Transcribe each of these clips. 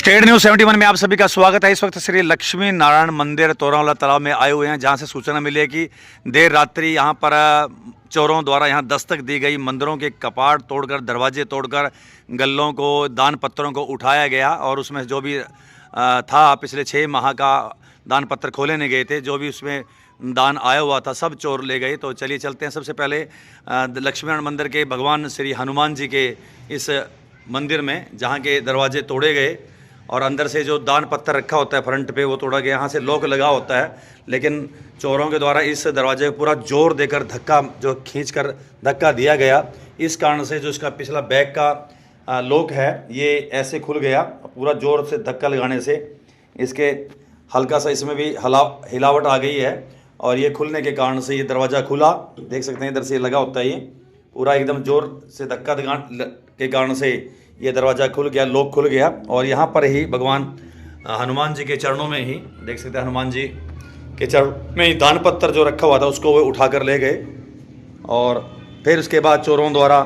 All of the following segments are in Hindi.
स्टेट न्यूज 71 में आप सभी का स्वागत है। इस वक्त श्री लक्ष्मी नारायण मंदिर तोरावाला तालाब में आए हुए हैं, जहां से सूचना मिली है कि देर रात्रि यहां पर चोरों द्वारा यहां दस्तक दी गई। मंदिरों के कपाट तोड़कर, दरवाजे तोड़कर, गल्लों को, दान पत्रों को उठाया गया और उसमें जो भी था पिछले 6 माह का दान पत्र खोले नहीं गए थे, जो भी उसमें दान आया हुआ था सब चोर ले गए। तो चलिए चलते हैं। सबसे पहले लक्ष्मी नारायण मंदिर के भगवान श्री हनुमान जी के इस मंदिर में, जहाँ के दरवाजे तोड़े गए और अंदर से जो दान पत्थर रखा होता है फ्रंट पे वो तोड़ा गया। यहाँ से लॉक लगा होता है, लेकिन चोरों के द्वारा इस दरवाजे को पूरा जोर देकर धक्का जो खींचकर धक्का दिया गया, इस कारण से जो इसका पिछला बैक का लॉक है ये ऐसे खुल गया। पूरा जोर से धक्का लगाने से इसके हल्का सा इसमें भी हिलावट आ गई है और ये खुलने के कारण से ये दरवाज़ा खुला। देख सकते हैं इधर से लगा होता है, ये पूरा एकदम जोर से धक्का के कारण से ये दरवाज़ा खुल गया, लॉक खुल गया। और यहाँ पर ही भगवान हनुमान जी के चरणों में ही देख सकते हैं, हनुमान जी के चरण में ही दान पत्थर जो रखा हुआ था उसको वो उठा कर ले गए। और फिर उसके बाद चोरों द्वारा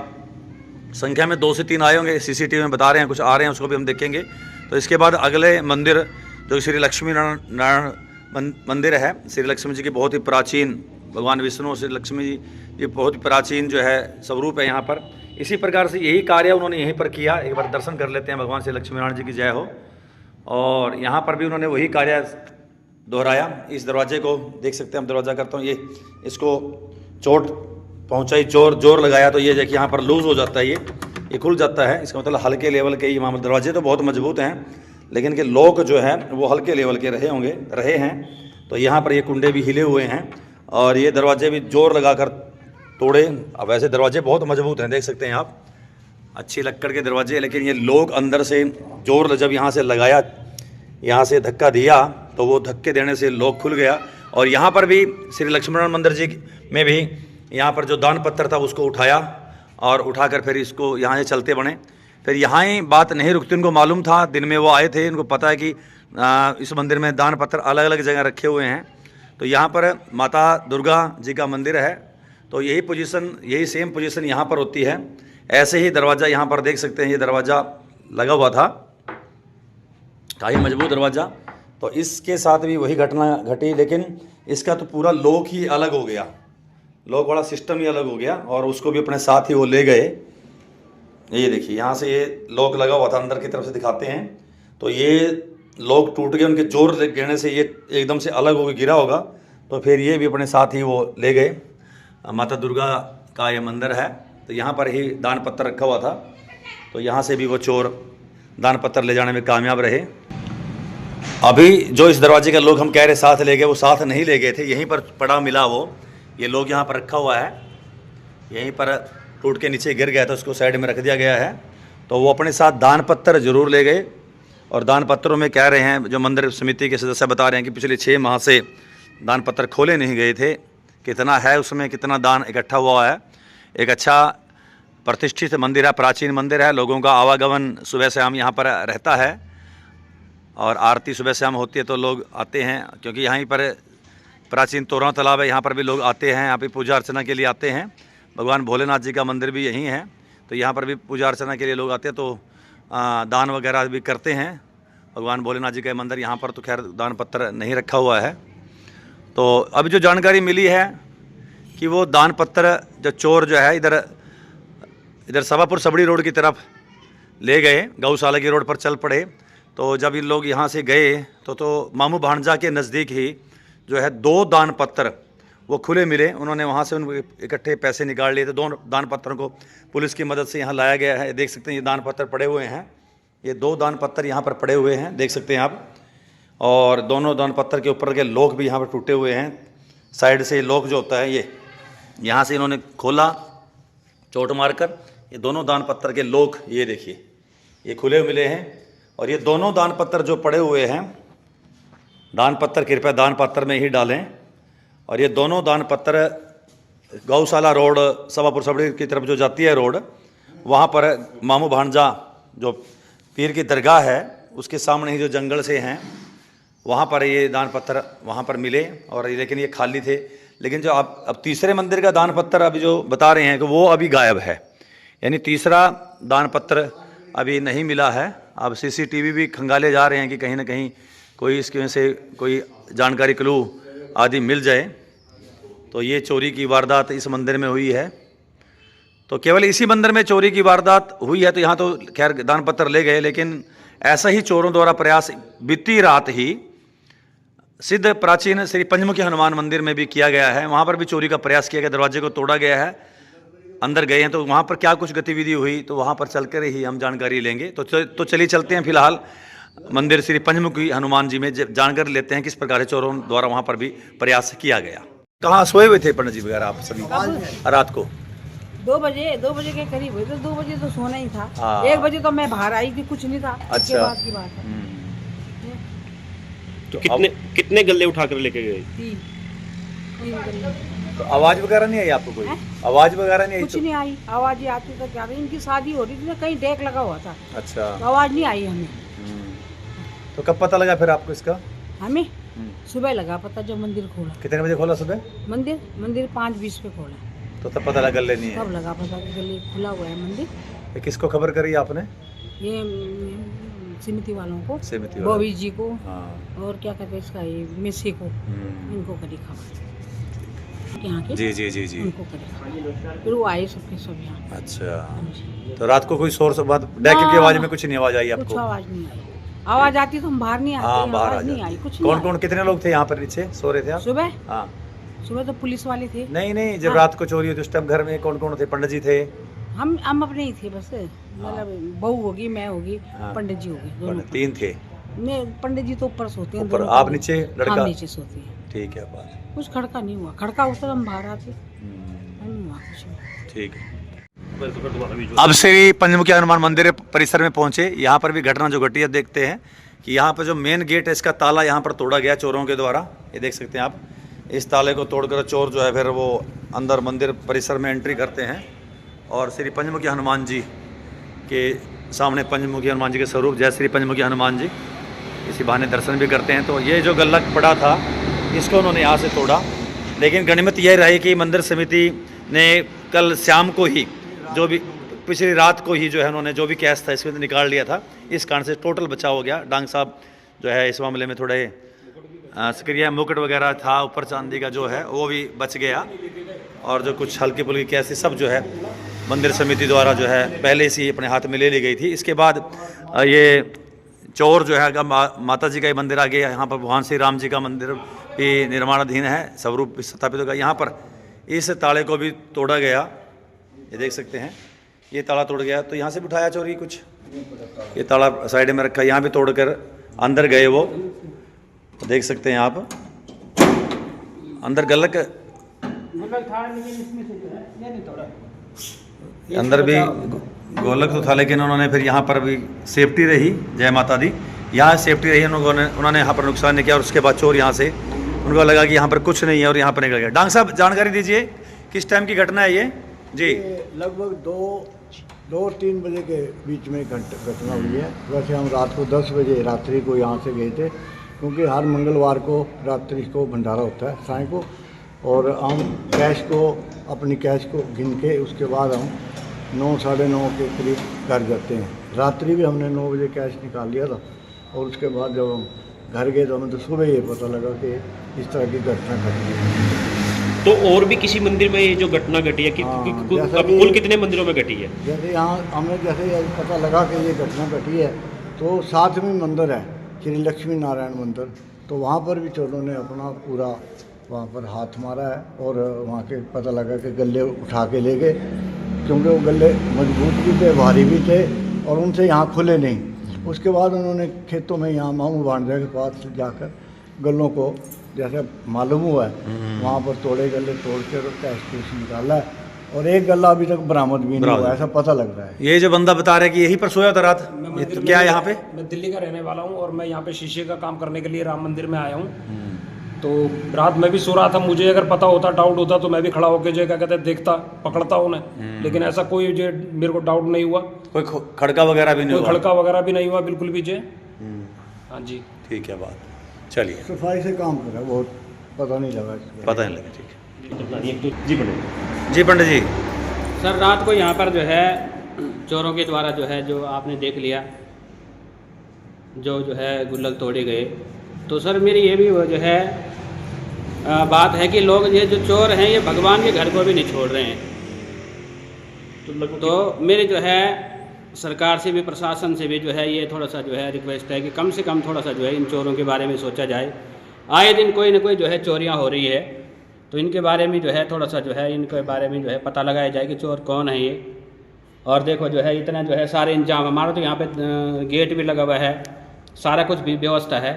संख्या में 2 से 3 आए होंगे, सीसीटीवी में बता रहे हैं, कुछ आ रहे हैं, उसको भी हम देखेंगे। तो इसके बाद अगले मंदिर जो श्री लक्ष्मी नारायण मंदिर है, श्री लक्ष्मी जी की बहुत ही प्राचीन, भगवान विष्णु श्री लक्ष्मी जी ये बहुत ही प्राचीन जो है स्वरूप है यहाँ पर। इसी प्रकार से यही कार्य उन्होंने यहीं पर किया। एक बार दर्शन कर लेते हैं। भगवान श्री लक्ष्मी नारायण जी की जय हो। और यहाँ पर भी उन्होंने वही कार्य दोहराया। इस दरवाजे को देख सकते हैं, हम दरवाज़ा करता हूँ, ये इसको चोट पहुँचाई, जोर लगाया तो ये देखिए यहाँ पर लूज़ हो जाता है, ये खुल जाता है। इसका मतलब हल्के लेवल के ये मामले, दरवाजे तो बहुत मजबूत हैं लेकिन के लॉक जो है वो हल्के लेवल के रहे हैं। तो यहाँ पर ये कुंडे भी हिले हुए हैं और ये दरवाजे भी जोर लगाकर तोड़े। अब वैसे दरवाजे बहुत मजबूत हैं, देख सकते हैं आप, अच्छी लक्कड़ के दरवाजे, लेकिन ये लोग अंदर से जोर जब यहाँ से लगाया, यहाँ से धक्का दिया तो वो धक्के देने से लॉक खुल गया। और यहाँ पर भी श्री लक्ष्मी नारायण मंदिर जी में भी यहाँ पर जो दान पत्थर था उसको उठाया और उठाकर फिर इसको यहाँ से चलते बने। फिर यहाँ ही बात नहीं रुकती, उनको मालूम था, दिन में वो आए थे, उनको पता है कि इस मंदिर में दान पत्थर अलग अलग जगह रखे हुए हैं। तो यहाँ पर माता दुर्गा जी का मंदिर है, तो यही सेम पोजीशन यहाँ पर होती है। ऐसे ही दरवाज़ा यहाँ पर देख सकते हैं, ये दरवाज़ा लगा हुआ था, काफ़ी मजबूत दरवाज़ा। तो इसके साथ भी वही घटना घटी, लेकिन इसका तो पूरा लॉक ही अलग हो गया, लॉक वाला सिस्टम ही अलग हो गया और उसको भी अपने साथ ही वो ले गए। ये देखिए यहाँ से ये लॉक लगा हुआ था, अंदर की तरफ से दिखाते हैं तो ये लॉक टूट गए, उनके जोर गिरने से ये एकदम से अलग होकर गिरा होगा। तो फिर ये भी अपने साथ ही वो ले गए। माता दुर्गा का ये मंदिर है, तो यहाँ पर ही दान पत्थर रखा हुआ था, तो यहाँ से भी वो चोर दान पत्थर ले जाने में कामयाब रहे। अभी जो इस दरवाजे का लोग हम कह रहे साथ ले गए, वो साथ नहीं ले गए थे, यहीं पर पड़ा मिला वो, ये लोग यहाँ पर रखा हुआ है, यहीं पर टूट के नीचे गिर गया था, उसको साइड में रख दिया गया है। तो वो अपने साथ दान पत्थर जरूर ले गए। और दान पत्रों में कह रहे हैं, जो मंदिर समिति के सदस्य बता रहे हैं कि पिछले 6 माह से दान पत्थर खोले नहीं गए थे। कितना है उसमें, कितना दान इकट्ठा हुआ है। एक अच्छा प्रतिष्ठित मंदिर है, प्राचीन मंदिर है, लोगों का आवागमन सुबह शाम यहाँ पर रहता है और आरती सुबह शाम होती है तो लोग आते हैं, क्योंकि यहीं पर प्राचीन तोरावाला तालाब है, यहाँ पर भी लोग आते हैं, यहाँ पे पूजा अर्चना के लिए आते हैं। भगवान भोलेनाथ जी का मंदिर भी यहीं है, तो यहाँ पर भी पूजा अर्चना के लिए लोग आते हैं, तो दान वगैरह भी करते हैं। भगवान भोलेनाथ जी का मंदिर, यहाँ पर तो खैर दान पत्थर नहीं रखा हुआ है। तो अभी जो जानकारी मिली है कि वो दान पत्थर जो चोर जो है इधर सभापुर सबड़ी रोड की तरफ ले गए, गौशाला की रोड पर चल पड़े। तो जब इन लोग यहाँ से गए तो मामू भांजा के नज़दीक ही जो है 2 दान पत्थर वो खुले मिले। उन्होंने वहाँ से उनको इकट्ठे पैसे निकाल लिए थे। 2 दान पत्थरों को पुलिस की मदद से यहाँ लाया गया है। देख सकते हैं ये दान पत्थर पड़े हुए हैं, ये 2 दान पत्थर यहाँ पर पड़े हुए हैं, देख सकते हैं आप। और दोनों दान पत्थर के ऊपर के लॉक भी यहाँ पर टूटे हुए हैं। साइड से लॉक जो होता है ये यहाँ से इन्होंने खोला चोट मारकर। ये दोनों दान पत्थर के लॉक ये देखिए ये खुले मिले हैं। और ये दोनों दान पत्थर जो पड़े हुए हैं, दान पत्थर कृपया दान पत्थर में ही डालें। और ये दोनों दान पत्थर गौशाला रोड सभापुर सबड़ी की तरफ जो जाती है रोड, वहाँ पर मामू भांजा जो पीर की दरगाह है उसके सामने ही जो जंगल से हैं, वहाँ पर ये दान पत्थर वहाँ पर मिले। और लेकिन ये खाली थे। लेकिन जो अब तीसरे मंदिर का दान पत्थर अभी जो बता रहे हैं कि वो अभी गायब है, यानी तीसरा दान पत्र अभी नहीं मिला है। अब सीसीटीवी भी खंगाले जा रहे हैं कि कहीं ना कहीं कोई इसकी वजह से कोई जानकारी क्लू आदि मिल जाए। तो ये चोरी की वारदात इस मंदिर में हुई है। तो केवल इसी मंदिर में चोरी की वारदात हुई है। तो यहाँ तो खैर दान पत्र ले गए, लेकिन ऐसा ही चोरों द्वारा प्रयास बीती रात ही सिद्ध प्राचीन श्री पंचमुखी हनुमान मंदिर में भी किया गया है। वहाँ पर भी चोरी का प्रयास किया गया, दरवाजे को तोड़ा गया है, अंदर गए हैं। तो वहाँ पर क्या कुछ गतिविधि हुई तो वहाँ पर चलकर ही हम जानकारी लेंगे। तो चलिए चलते हैं फिलहाल मंदिर श्री पंचमुखी हनुमान जी में जानकारी लेते हैं किस प्रकार से चोरों द्वारा वहाँ पर भी प्रयास किया गया। कहाँ सोए हुए थे पंडित जी वगैरह आप सभी रात को? 2 बजे के करीब हुई। तो 2 बजे तो सोना ही था। हाँ। 1 बजे तो मैं बाहर आई थी, कुछ नहीं था। अच्छा। उसके बाद की बात है। तो कितने गल्ले उठाकर लेके गए? 3 गल्ले। तो आवाज वगैरह नहीं आई आपको? कोई आवाज वगैरह नहीं आई? कुछ नहीं आई। आवाज आती तो क्या, इनकी शादी हो रही थी ना, कहीं डेक लगा हुआ था। अच्छा। तो आवाज नहीं आई हमें। तो कब पता लगा फिर आपको इसका? हमें सुबह लगा पता, जब मंदिर खोला। कितने बजे खोला सुबह? मंदिर 5:20 पे खोला। तो तब पता लगा नहीं है? तब लगा पता कि गली खुला हुआ है मंदिर। ये किसको खबर करी आपने? ये समिति वालों को, समिति बॉबी जी को, हाँ। और क्या कहते हैं इसका, ये मिसी को, इनको करी खबर यहाँ के। जी जी जी जी। उनको करी खबर, फिर वो आए सबके सब यहाँ। अच्छा। तो रात को कोई शोर से बात डैक की आवाज में कुछ नहीं आवाज आई कुछ आपको? आवाज नहीं आई। आवाज आती तो हम बाहर नहीं आते। हाँ, बाहर आवाज आ नहीं आई, जाते। कुछ कौन नहीं कौन कितने लोग थे यहाँ पर नीचे सो रहे थे आप? सुबह हाँ। सुबह तो पुलिस वाले थे। नहीं जब हाँ। रात को चोरी हुई तो उस टाइम घर में कौन कौन थे? पंडित जी थे? हम अपने ही थे बस। मतलब बहू होगी, मैं होगी, हाँ। पंडित जी होगी, दोनों। 3 थे। नहीं, पंडित जी तो ऊपर सोते हैं। ऊपर दोनों आप पंडित। नीचे, लड़का? हम नीचे सोते हैं। ठीक है बात। कुछ खड़का नहीं हुआ। खड़का होता तो हम बाहर आते। नहीं हुआ कुछ नहीं। ठीक है। अब श्री पंचमुखी हनुमान मंदिर परिसर में पहुंचे। यहाँ पर भी घटना जो घटी है देखते हैं कि यहाँ पर जो मेन गेट है इसका ताला यहाँ पर तोड़ा गया चोरों के द्वारा। ये देख सकते हैं आप। इस ताले को तोड़कर चोर जो है फिर वो अंदर मंदिर परिसर में एंट्री करते हैं और श्री पंचमुखी हनुमान जी के सामने पंचमुखी हनुमान जी के स्वरूप जय श्री पंचमुखी हनुमान जी इसी बहाने दर्शन भी करते हैं। तो ये जो गल्लक पड़ा था इसको उन्होंने यहाँ से तोड़ा। लेकिन गनीमत यह रही कि मंदिर समिति ने कल शाम को ही जो भी पिछली रात को ही जो है उन्होंने जो भी कैश था इसमें निकाल लिया था। इस कारण से टोटल बचाव हो गया। डांग साहब जो है इस मामले में थोड़े सक्रिय, मुकुट वगैरह था ऊपर चांदी का जो है वो भी बच गया। और जो कुछ हल्की फुल्की कैश सब जो है मंदिर समिति द्वारा जो है पहले से ही अपने हाथ में ले ली गई थी। इसके बाद ये चोर जो है माता जी का ही मंदिर आ गया। यहाँ पर भगवान श्री राम जी का मंदिर भी निर्माणाधीन है, स्वरूप स्थापित होगा। यहाँ पर इस ताले को भी तोड़ा गया। ये देख सकते हैं ये ताला तोड़ गया। तो यहाँ से भी उठाया चोरी कुछ। ये ताला साइड में रखा, यहाँ भी तोड़कर अंदर गए वो। तो देख सकते हैं आप अंदर गल्लक अंदर भी गोलक तो था, लेकिन उन्होंने फिर यहाँ पर भी सेफ्टी रही। जय माता दी। यहाँ सेफ्टी रही, उन्होंने यहाँ पर नुकसान नहीं किया। और उसके बाद चोर यहाँ से उनको लगा कि यहाँ पर कुछ नहीं है और यहाँ पर निकल गया। डांग साहब जानकारी दीजिए किस टाइम की घटना है ये? जी लगभग 2-3 बजे के बीच में घटना हुई है। वैसे हम रात को 10 बजे रात्रि को यहाँ से गए थे, क्योंकि हर मंगलवार को रात्रि को भंडारा होता है साय को। और हम कैश को अपनी कैश को गिन के उसके बाद हम 9-9:30 के करीब घर जाते हैं। रात्रि भी हमने 9 बजे कैश निकाल लिया था। और उसके बाद जब हम घर गए तो हमें तो सुबह ये पता लगा कि इस तरह की घटना घटी है। तो और भी किसी मंदिर में ये जो घटना घटी है कुल कितने मंदिरों में घटी है? जैसे यहाँ हमें जैसे पता लगा कि ये घटना घटी है तो साथ में मंदिर है श्री लक्ष्मी नारायण मंदिर। तो वहाँ पर भी चोरों ने अपना पूरा वहाँ पर हाथ मारा है। और वहाँ के पता लगा कि गले उठा के ले गए, क्योंकि वो गले मजबूत भी थे, भारी भी थे और उनसे यहाँ खुले नहीं। उसके बाद उन्होंने खेतों में यहाँ मामू भांजा के पास जाकर गलों को जैसे मालूम हुआ है वहाँ पर तोड़े गले तोड़ के और कैश कुछ निकाला है। और एक गला अभी तक बरामद भी नहीं हुआ, ऐसा पता लग रहा है। ये जो बंदा बता रहा है कि यही पर सोया था रात, ये तो क्या है यहाँ पे? मैं दिल्ली का रहने वाला हूँ और मैं यहाँ पे शीशे का काम करने के लिए राम मंदिर में आया हूँ। तो रात में भी सो रहा था। मुझे अगर पता होता, डाउट होता तो मैं भी खड़ा होकर जो क्या कहते हैं देखता, पकड़ता उन्हें। लेकिन ऐसा कोई जो मेरे को डाउट नहीं हुआ। कोई खड़का वगैरह भी नहीं हुआ? कोई खड़का वगैरह भी नहीं हुआ बिल्कुल भी। हाँ जी ठीक है बात। चलिए सफाई से काम करा, बहुत पता नहीं लगा इसका। पता नहीं लगा। ठीक है जी पंडित जी। सर रात को यहाँ पर जो है चोरों के द्वारा जो है जो आपने देख लिया जो है गुल्लक तोड़े गए। तो सर मेरी ये भी वो जो है बात है कि लोग ये जो चोर हैं ये भगवान के घर को भी नहीं छोड़ रहे हैं। तो मेरे जो है सरकार से भी प्रशासन से भी जो है ये थोड़ा सा जो है रिक्वेस्ट है कि कम से कम थोड़ा सा जो है इन चोरों के बारे में सोचा जाए। आए दिन कोई ना कोई जो है चोरियां हो रही है, तो इनके बारे में जो है थोड़ा सा जो है इनके बारे में जो है पता लगाया जाए कि चोर कौन है ये। और देखो जो है इतना जो है सारे इंतजाम, हमारा तो यहाँ पे गेट भी लगा हुआ है, सारा कुछ भी व्यवस्था है,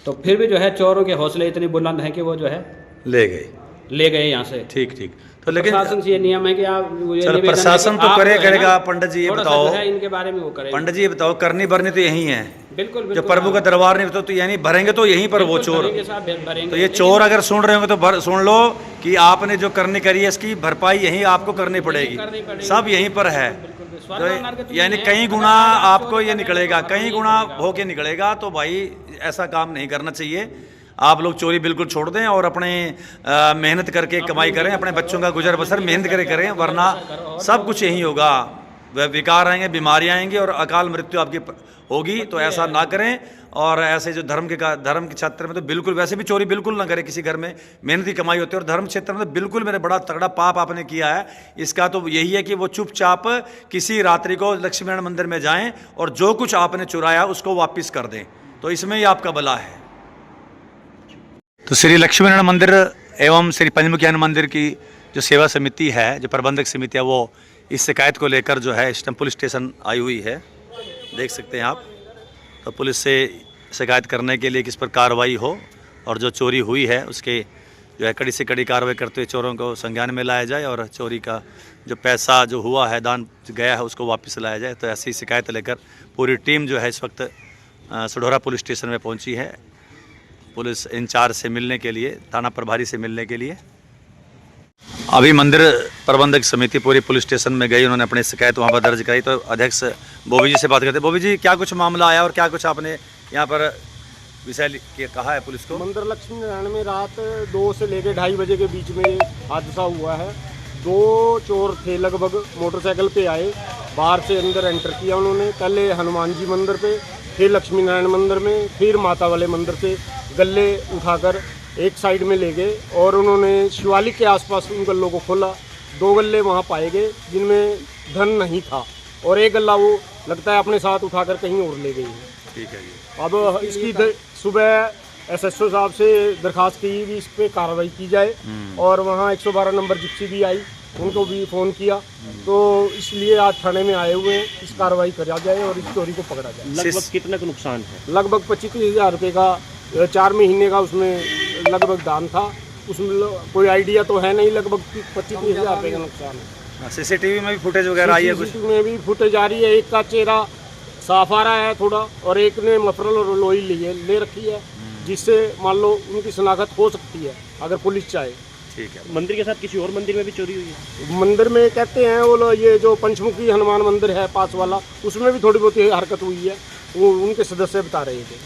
तो फिर भी जो है चोरों के हौसले इतने बुलंद हैं कि वो जो है ले गए यहाँ से। ठीक ठीक। तो लेकिन प्रशासन से ये नियम है कि आप सर प्रशासन तो करेगा। पंडित जी ये बताओ, इनके बारे में वो करें। पंडित जी ये बताओ, करनी भरनी तो यही है। बिल्कुल जो प्रभु का दरबार नहीं तो यानी भरेंगे तो यहीं पर वो चोर। तो ये चोर अगर सुन रहे होंगे तो सुन लो कि आपने जो करनी करी है इसकी भरपाई यहीं आपको करनी पड़ेगी। सब यहीं पर है। तो यानी कई गुना आपको ये निकलेगा, कई गुना होके निकलेगा। तो भाई ऐसा काम नहीं करना चाहिए। आप लोग चोरी बिल्कुल छोड़ दें और अपने मेहनत करके कमाई करें, अपने बच्चों का गुजर बसर मेहनत करके करें, वरना सब कुछ यहीं होगा। विकार आएंगे, बीमारियां आएंगी और अकाल मृत्यु आपकी होगी। तो ऐसा ना करें। और ऐसे जो धर्म के क्षेत्र में तो बिल्कुल, वैसे भी चोरी बिल्कुल ना करें। किसी घर में मेहनत की कमाई होती है और धर्म क्षेत्र में तो बिल्कुल मेरे बड़ा तगड़ा पाप आपने किया है। इसका तो यही है कि वो चुपचाप किसी रात्रि को लक्ष्मी नारायण मंदिर में जाएं और जो कुछ आपने चुराया उसको वापस कर दें, तो इसमें ही आपका भला है। तो श्री लक्ष्मी नारायण मंदिर एवं श्री पंचमुखी हनुमान मंदिर की जो सेवा समिति है, जो प्रबंधक समिति है, वो इस शिकायत को लेकर जो है स्टम्प पुलिस स्टेशन आई हुई है, देख सकते हैं आप। तो पुलिस से शिकायत करने के लिए किस पर कार्रवाई हो और जो चोरी हुई है उसके जो है कड़ी से कड़ी कार्रवाई करते हुए चोरों को संज्ञान में लाया जाए और चोरी का जो पैसा जो हुआ है, दान गया है, उसको वापस लाया जाए। तो ऐसी शिकायत लेकर पूरी टीम जो है इस वक्त सढौरा पुलिस स्टेशन में पहुंची है, पुलिस इंचार्ज से मिलने के लिए, थाना प्रभारी से मिलने के लिए। अभी मंदिर प्रबंधक समिति पूरी पुलिस स्टेशन में गई, उन्होंने अपनी शिकायत वहाँ पर दर्ज कराई। तो अध्यक्ष बोबी जी से बात करते। बोबी जी, क्या कुछ मामला आया और क्या कुछ आपने यहाँ पर विषय कहा है पुलिस को? मंदिर लक्ष्मी नारायण में रात 2 से लेकर 2:30 बजे के बीच में हादसा हुआ है। 2 चोर थे लगभग, मोटरसाइकिल पे आए, बाहर से अंदर एंटर किया उन्होंने। पहले हनुमान जी मंदिर पे, फिर लक्ष्मी नारायण मंदिर में, फिर माता वाले मंदिर से गल्ले उठाकर एक साइड में ले गए और उन्होंने शिवालिक के आसपास उन गल्लों को खोला। 2 गल्ले वहाँ पाए गए जिनमें धन नहीं था और एक गल्ला वो लगता है अपने साथ उठाकर कहीं और ले गई है। ठीक है जी। अब इसकी सुबह SSO साहब से दरखास्त की भी इस पर कार्रवाई की जाए और वहाँ 112 नंबर जिप्सी भी आई, उनको भी फ़ोन किया। तो इसलिए आज थाने में आए हुए हैं, इस कार्रवाई करा जाए और इस चोरी को पकड़ा जाए। लगभग कितना का नुकसान है? लगभग 25-30 हज़ार रुपये का 4 महीने का उसमें लगभग दान था। उसमें कोई आइडिया तो है नहीं, लगभग 25-30 हज़ार रुपये का नुकसान है। CCTV में भी फुटेज वगैरह आई है कुछ? CCTV में भी फुटेज आ रही है। एक का चेहरा साफ आ रहा है थोड़ा और एक ने मफरल और लोई ले रखी है, जिससे मान लो उनकी शनाख्त हो सकती है अगर पुलिस चाहे। ठीक है। मंदिर के साथ किसी और मंदिर में भी चोरी हुई है? मंदिर में कहते हैं वो लोग, ये जो पंचमुखी हनुमान मंदिर है पास वाला, उसमें भी थोड़ी बहुत हरकत हुई है, वो उनके सदस्य बता रहे थे।